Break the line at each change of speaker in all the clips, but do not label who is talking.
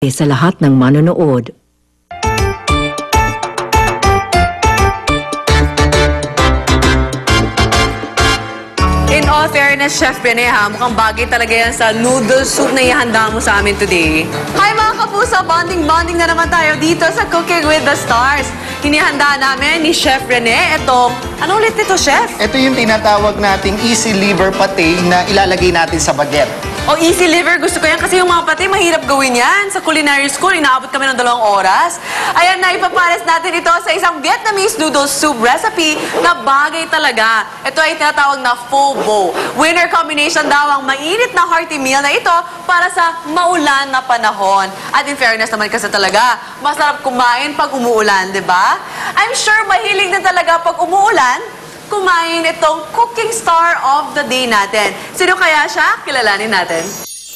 sa lahat ng manonood.
In all fairness, Chef Rene, mukhang bagay talaga yan sa noodle soup na ihanda mo sa amin today. Hi mga kapuso! Bonding na naman tayo dito sa Cooking with the Stars. Hinihanda namin ni Chef Rene itong, ano ulit ito, Chef?
Ito yung tinatawag nating easy liver pate na ilalagay natin sa baguette.
O easy liver, gusto ko yan kasi yung mga pati mahirap gawin yan. Sa culinary school, inaabot kami ng 2 oras. Ayan na, ipapares natin ito sa isang Vietnamese noodle soup recipe na bagay talaga. Ito ay tinatawag na pho bo. Winner combination daw ang mainit na hearty meal na ito para sa maulan na panahon. At in fairness naman kasi talaga, masarap kumain pag umuulan, di ba? I'm sure mahilig na talaga pag umuulan, kumain itong cooking star of the day natin. Sino kaya siya? Kilalanin natin.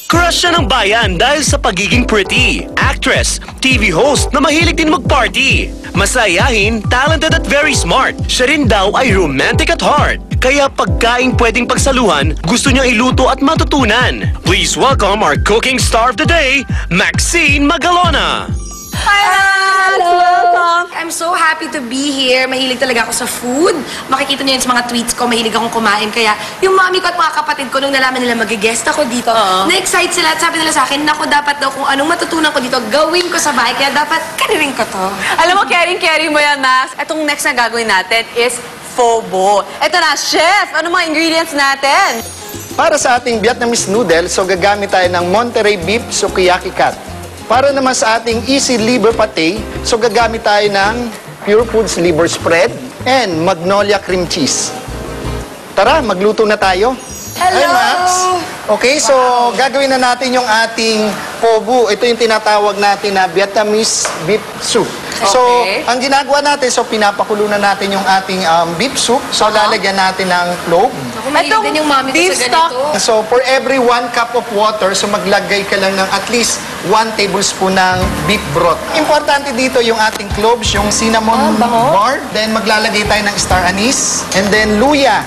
Crush siya ng bayan dahil sa pagiging pretty, actress, TV host na mahilig din mag-party. Masayahin, talented at very smart. Siya rin daw ay romantic at heart. Kaya pagkain pwedeng pagsaluhan, gusto niyang iluto at matutunan. Please welcome our cooking star of the day, Maxine Magalona.
Hi, Max! Welcome!
I'm so happy to be here. Mahilig talaga ako sa food. Makikita niyo yun sa mga tweets ko, mahilig akong kumain. Kaya yung mami ko at mga kapatid ko, nung nalaman nila mag-guest ako dito, na-excite sila at sabi nila sa akin, naku, dapat daw kung anong matutunan ko dito, gawin ko sa bahay. Kaya dapat kanirin ko to.
Alam mo, caring mo yan, Max. Itong next na gagawin natin is pho bo. Ito na, Chef! Ano mga ingredients natin?
Para sa ating Vietnamese noodle, so gagamit tayo ng Monterey Beef Sukiyaki Cat. Para naman sa ating easy liver pate, so gagamit tayo ng Pure Foods liver spread and Magnolia cream cheese. Tara, magluto na tayo.
Hello!
Hi, Max! Okay, so gagawin na natin yung ating pho bo. Ito yung tinatawag natin na Vietnamese beef soup. So, ang ginagawa natin, so pinapakulo na natin yung ating beef soup. So, lalagyan natin ng clove.
Ako, mahilig din yung mami ko
beef
sa
stock.
ganito.
So, for every 1 cup of water, so maglagay ka lang ng at least 1 tablespoon ng beef broth. Importante dito yung ating cloves, yung cinnamon bar. Then, maglalagay tayo ng star anise. And then, luya.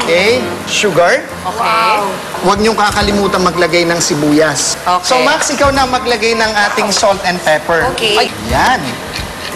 Okay? Sugar.
Okay.
Huwag niyong kakalimutan maglagay ng sibuyas.
Okay.
So, Max, ikaw na maglagay ng ating salt and pepper.
Okay.
Yan.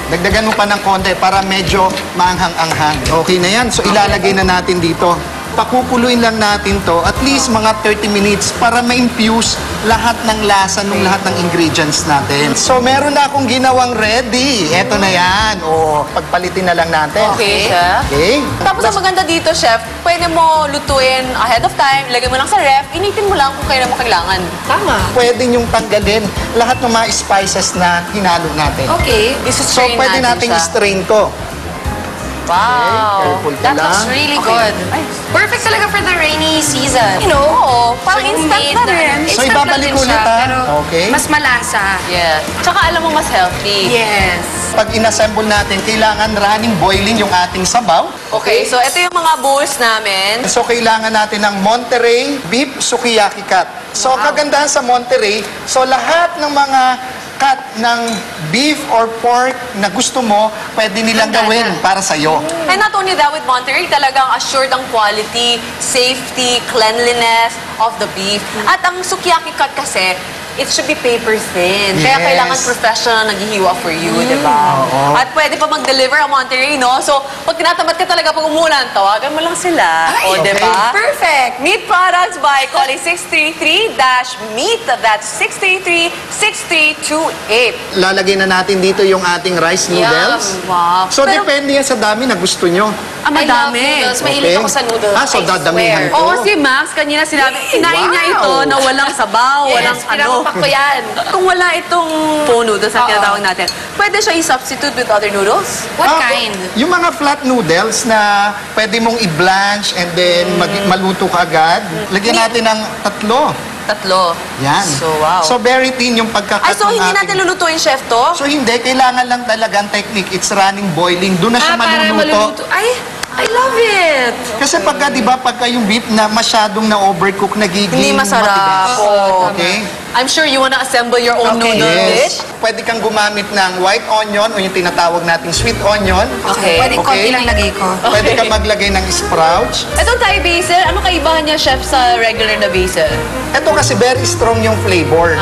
Dagdagan mo pa ng konti para medyo maanghang-anghang. Okay na yan. So, ilalagay na natin dito. Pakukuluin lang natin to at least mga 30 minutes para ma-infuse lahat ng lasa ng lahat ng ingredients natin. So, meron na akong ginawang ready. Eto na yan. O, pagpalitin na lang natin.
Okay, Chef.
Okay?
Tapos ang maganda dito, Chef, pwede mo lutuin ahead of time, lagay mo lang sa ref, initin mo lang kung kailan mo kailangan.
Tama.
Pwede niyong tanggalin lahat ng mga spices na hinalo natin.
Okay.
So,
Strain
pwede nating
siya.
strain to.
Wow.
Careful ka
That looks
lang.
really
Okay.
good. Perfect talaga for the rainy season. You know,
Oo, parang instant
homemade
na rin.
So,
instant
ibabalik
lang din
ulit,
siya,
ha?
pero
Okay.
mas malasa.
Yes. Tsaka alam mo, mas healthy.
Yes.
Pag inassemble natin, kailangan running boiling yung ating sabaw.
Okay, so ito yung mga bowls namin.
So, kailangan natin ng Monterey Beef Sukiyaki Cut. So, kagandahan sa Monterey, so lahat ng mga cut ng beef or pork na gusto mo, pwede nilang gawin para sa'yo.
And not only that, with Monterey, talagang assured ang quality, safety, cleanliness of the beef. At ang sukiyaki cut kasi, it should be paper thin. Kaya
Yes.
kailangan professional naghihiwa for you, di ba? At pwede pa mag-deliver ang Monterey, no? So, pag tinatamad ka talaga pag umulan, tawagan mo lang sila. O, di
okay.
ba?
Perfect.
Meat products by calling 633-MEAT. That's 633-6328.
Lalagay na natin dito yung ating rice noodles.
Wow.
So,
Pero-
depende yan sa dami na gusto nyo.
Ah,
I love
madami.
noodles. Mahilig ako sa noodles.
Ah, so
I
dadamihan
swear.
ko.
Oo, si Max, kanina sinabi, kinain niya ito na walang sabaw, walang
Yes, pinapapak ko yan.
Kung wala itong pho noodles na tinatawag natin, pwede siya i-substitute with other noodles?
What kind?
Yung mga flat noodles na pwede mong i-blanch and then maluto ka agad. Lagyan natin ng 3.
Tatlo.
Yan.
So, wow.
So, very thin yung pagkakat
Ay, so
ng
hindi
ating-
natin lulutuin, Chef, to?
So, hindi. Kailangan lang talaga ang technique. It's running boiling. Doon na siya
Para
maluluto.
maluluto. Ay, I love it.
Kasi pagka, di ba, pagka yung beef na masyadong na-overcook, nagiging
Hindi masarap.
matigas.
Oo.
Okay?
I'm sure you wanna assemble your own
Okay.
noodle dish.
Pwede kang gumamit ng white onion o yung tinatawag nating sweet onion.
Okay.
Pwede konti lang lagay ko.
Pwede
Okay.
kang maglagay ng sprouts.
Itong Thai basil, ano kaibahan niya, chef, sa regular na basil?
Ito kasi very strong yung flavor.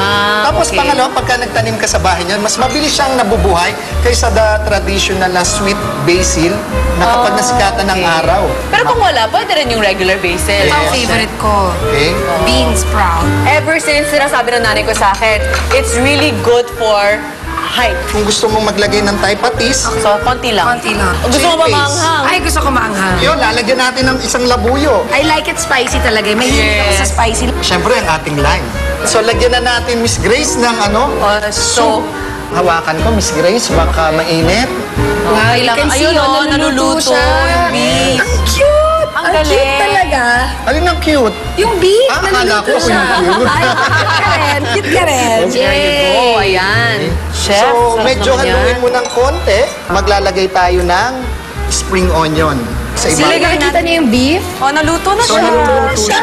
Tapos
okay.
pangalawa, pagka nagtanim ka sa bahay niyan, mas mabilis siyang nabubuhay kaysa the traditional na sweet basil na kapag nasikatan ng araw.
Pero kung wala, pwede rin yung regular basil.
Ito ang favorite ko.
Okay?
Bean sprout.
Ever since sinasabi ng nanay ko sa akin, it's really good for height.
Kung gusto mong maglagay ng Thai patis,
So, konti lang.
Konti lang.
Gusto mo ba
Chili paste.
maanghang?
Ay, gusto ko maanghang.
yun, lalagyan natin ng isang labuyo.
I like it spicy talaga. May hilig ako sa spicy.
Siyempre, ang ating lime. So, lagyan na natin, Miss Grace, ng ano?
So,
Hawakan ko, Miss Grace, baka mainit.
Wow, you can see,
ayun,
oh,
naluluto
siya.
yung beef.
Ang cute!
Ang
Ang cute
galing.
talaga.
Alin ang cute?
Yung beef,
Ah, akala
naluluto
ko
siya.
yung cute.
Ay, cute ka rin. Cute ka rin.
There you go.
Oh, ayan. Chef,
So,
sarap
medyo
naman
haluin
yan.
mo ng konti. Maglalagay tayo ng spring onion sa
Sila,
ibabaw.
nakikita niyo yung beef?
Oh, naluto na
So,
siya.
naluluto siya.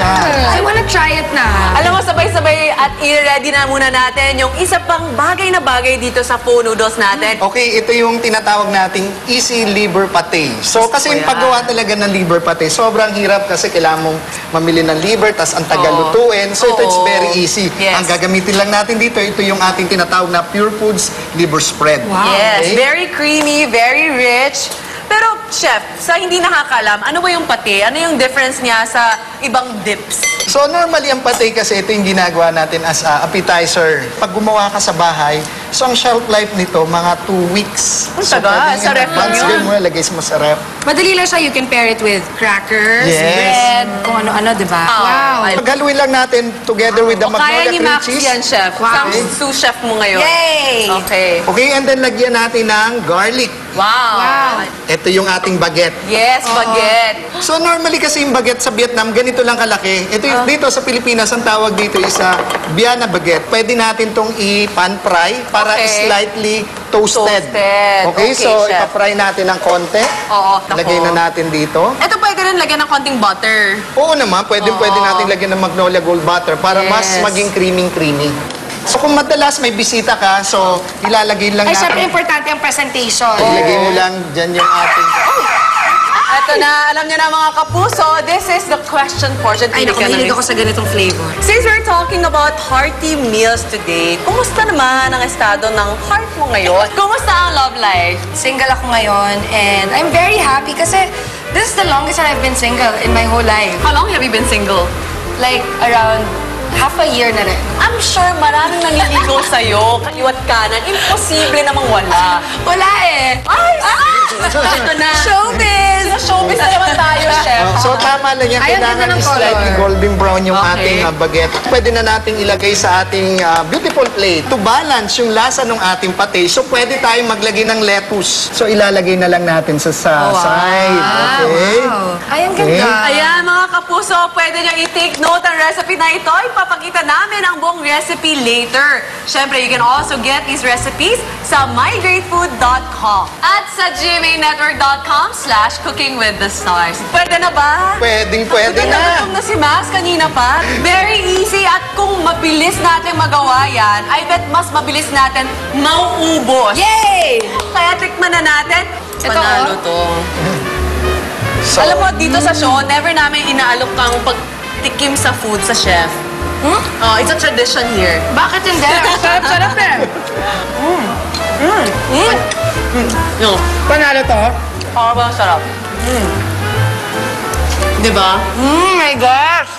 I wanna try it na.
Alam mo, sabay-sabay at i-ready na muna natin yung isa pang bagay na bagay dito sa pho noodles natin.
Okay, ito yung tinatawag nating easy liver pate. So, kasi yung
yan.
paggawa talaga ng liver pate, sobrang hirap kasi kailangan mong mamili ng liver, tas ang tagal
Oo.
lutuin. So, ito, it's
Oo.
very easy.
Yes.
Ang gagamitin lang natin dito, ito yung ating tinatawag na Pure Foods liver spread.
Wow.
Yes,
Okay?
very creamy, very rich. Pero, chef, sa hindi nakakalam, ano ba yung pate? Ano yung difference niya sa ibang dips?
So, normally, ang pate kasi ito yung ginagawa natin as a appetizer. Pag gumawa ka sa bahay, so ang shelf life nito, mga 2 weeks.
Ang
So,
tagal.
pwedeng
Sa
in
ref lang
advance
yun.
din mo, lagay mo sa ref.
Madali lang siya. You can pair it with crackers,
Yes.
bread, kung ano-ano, di ba?
Oh,
Wow.
I-
Paghaluin lang natin together with the
O kaya
magnolia
ni
cream
Max
cheese.
yan, chef.
Wow.
Ang sous chef mo ngayon.
Yay!
Okay.
Okay, and then lagyan natin ng garlic.
Wow.
Wow.
Ito yung ating baguette.
Yes, baguette.
So normally kasi yung baguette sa Vietnam, ganito lang kalaki. Ito yung dito sa Pilipinas, ang tawag dito is Biana baguette. Pwede natin tong i-pan fry para
Okay.
slightly toasted.
Toasted.
Okay,
Okay,
so
chef.
ipa-fry natin ng konti.
Oo, nako.
Lagay na natin dito.
Ito pwede rin lagyan ng konting butter.
Oo naman, pwede natin lagyan ng Magnolia Gold Butter para mas
Yes.
maging creamy. So kung madalas may bisita ka, so ilalagay lang
Ay, syempre,
natin.
importante ang presentation.
Ilagay mo lang dyan yung ating...
Ito na, alam niyo na mga kapuso, this is the question portion.
Ay, naku, mahilig ako sa ganitong flavor.
Since we're talking about hearty meals today, kumusta naman ang estado ng heart mo ngayon? Kumusta ang love life?
Single ako ngayon, and I'm very happy kasi this is the longest that I've been single in my whole life.
How long have you been single?
Like, around half a year na rin.
I'm sure maraming nanliligaw sa'yo, kaliwat kanan. Imposible namang wala.
Wala eh.
Ay! Ito na.
Showbiz!
Sa showbiz na naman tayo, chef.
So tama lang yan,
Ay, ang
kailangan
ganda ng
is slightly
color.
golden brown yung
Okay.
ating baguette. Pwede na nating ilagay sa ating beautiful plate to balance yung lasa ng ating pate. So pwede tayong maglagay ng lettuce. So ilalagay na lang natin sa side. Okay?
Wow. Ay, ang
Okay.
ganda.
Ayan, mga kapuso, pwede nyo i-take note ang recipe na ito. Ipapakita namin ang buong recipe later. Siyempre, you can also get these recipes sa mygreatfood.com at sa gmanetwork.com/cookingwiththestars. Pwede na ba?
Pwede
Nagutom
na.
na si Max kanina pa. Very easy at kung mabilis natin magawa yan, I bet mas mabilis natin mauubos.
Yay!
Kaya tikman na natin.
Ito,
Panalo
oh.
to.
So,
Alam mo, dito sa show, never namin inaalok kang pagtikim sa food sa chef. Oh, it's a tradition here.
Bakit hindi? Sarap eh.
No.
Panalo to?
Oh, ba sarap. Diba?
My gosh!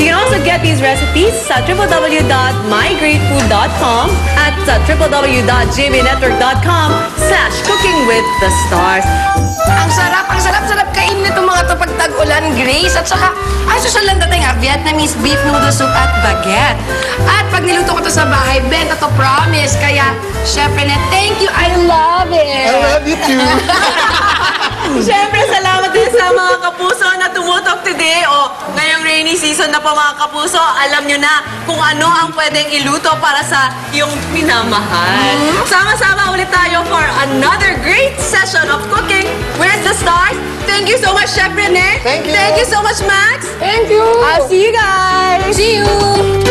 You can also get these recipes sa www.mygreatfood.com at sa www.gmanetwork.com/cookingwiththestars.
Ang sarap kainin nitong mga to pag tag-ulan, Grace. At saka, ay, social lang dating Vietnamese beef noodle soup at baguette. At pag niluto ko to sa bahay, benta to, promise. Kaya, Chef Rene, thank you. I love it.
I love you too.
Siyempre, salamat din sa mga kapuso na tumutok today o ngayong rainy holiday season na po mga kapuso. Alam nyo na kung ano ang pwedeng iluto para sa iyong minamahal. Sama-sama ulit tayo for another great session of cooking with the stars. Thank you so much, Chef Rene.
Thank you.
Thank you so much, Max.
Thank you!
I'll see you guys.
See you!